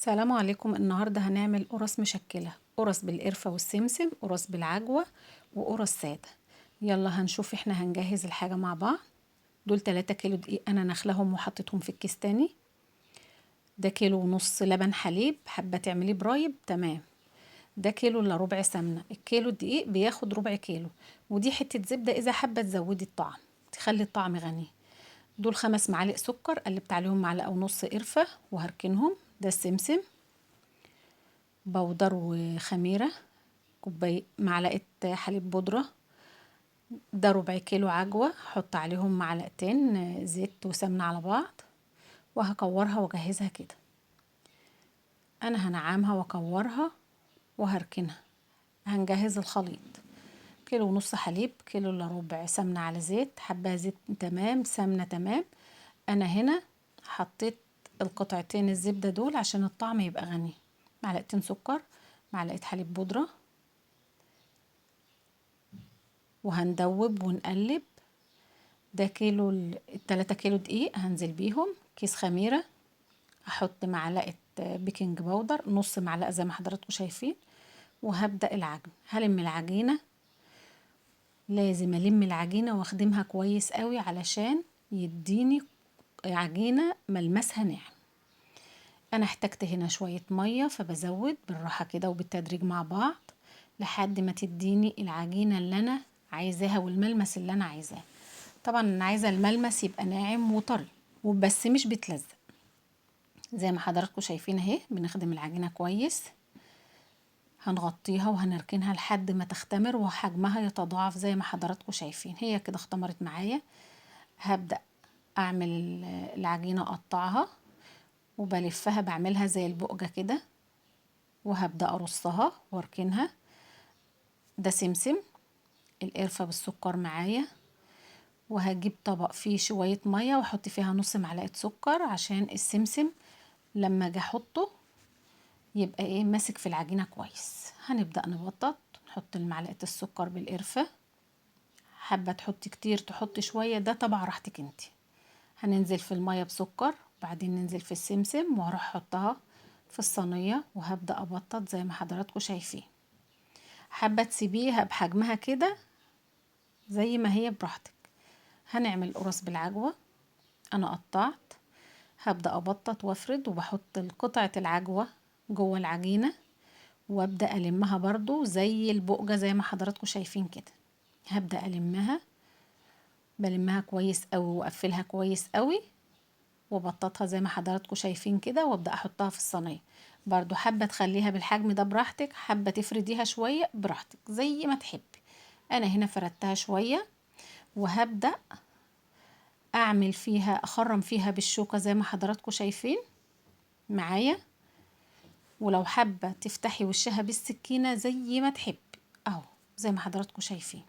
السلام عليكم. النهاردة هنعمل قرص مشكلة، قرص بالقرفة والسمسم، قرص بالعجوة، وقرص سادة. يلا هنشوف احنا هنجهز الحاجة مع بعض. دول 3 كيلو دقيق انا نخلهم وحطيتهم في الكيس تاني. ده كيلو ونص لبن حليب، حابة تعمليه برايب تمام. ده كيلو الا ربع سمنة. الكيلو الدقيق بياخد ربع كيلو، ودي حتة زبدة اذا حابة تزودي الطعم تخلي الطعم غني. دول 5 معالق سكر، قلبت عليهم معلقة ونص قرفة وهركنهم. ده السمسم بودر وخميرة، معلقة حليب بودرة. ده ربع كيلو عجوة، حط عليهم معلقتين زيت وسمنة على بعض، وهكورها واجهزها كده. انا هنعمها واكورها وهركنها. هنجهز الخليط: كيلو ونص حليب، كيلو الا ربع سمنة على زيت، حبة زيت تمام، سمنة تمام. انا هنا حطيت القطعتين الزبدة دول عشان الطعم يبقى غني. معلقتين سكر، معلقة حليب بودرة، وهندوب ونقلب. ده كيلو 3 كيلو دقيق هنزل بيهم. كيس خميرة، هحط معلقة بيكنج باودر، نص معلقة زي ما حضراتكم شايفين، وهبدأ العجن. هلم العجينة، لازم ألم العجينة واخدمها كويس قوي علشان يديني عجينة ملمسها ناعم. أنا احتجت هنا شوية مية، فبزود بالراحة كده وبالتدريج مع بعض لحد ما تديني العجينة اللي أنا عايزاها والملمس اللي أنا عايزاه. طبعا أنا عايزة الملمس يبقى ناعم وطري وبس مش بتلزق. زي ما حضراتكم شايفين اهي، بنخدم العجينة كويس. هنغطيها وهنركنها لحد ما تختمر وحجمها يتضاعف. زي ما حضراتكم شايفين هي كده اختمرت معايا. هبدأ اعمل العجينة، اقطعها وبلفها، بعملها زي البقجة كده، وهبدأ ارصها واركنها. ده سمسم، القرفة بالسكر معايا، وهجيب طبق فيه شوية مية واحط فيها نص معلقة سكر عشان السمسم لما اجي احطه يبقى ايه ماسك في العجينة كويس. هنبدأ نبطط، نحط معلقة السكر بالقرفة، حابة تحطي كتير تحطي شوية، ده طبعا راحتك انتي. هننزل في المية بسكر، وبعدين ننزل في السمسم، وهروح احطها في الصينية وهبدأ ابطط زي ما حضراتكم شايفين. حابة تسيبيها بحجمها كده زي ما هي براحتك. هنعمل قرص بالعجوة. انا قطعت، هبدأ ابطط وافرد، وبحط قطعة العجوة جوه العجينة، وابدأ ألمها برضو زي البقجة زي ما حضراتكم شايفين كده. هبدأ بلمها كويس قوي واقفلها كويس قوي، وبططها زي ما حضراتكم شايفين كده، وابدأ احطها في الصينية. برضو حابة تخليها بالحجم ده براحتك، حابة تفرديها شوية براحتك زي ما تحبي. انا هنا فردتها شوية، وهبدأ اعمل فيها، اخرم فيها بالشوكة زي ما حضراتكم شايفين معايا. ولو حابة تفتحي وشها بالسكينة زي ما تحبي اهو، زي ما حضراتكم شايفين.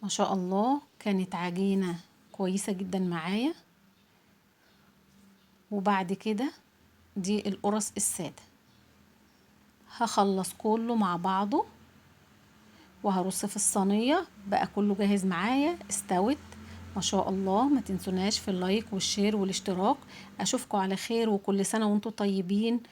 ما شاء الله كانت عجينة كويسة جدا معايا. وبعد كده دي القرص السادة، هخلص كله مع بعضه وهرص في الصينية. بقى كله جاهز معايا، استوت ما شاء الله. ما تنسوناش في اللايك والشير والاشتراك. اشوفكم على خير، وكل سنة وانتم طيبين.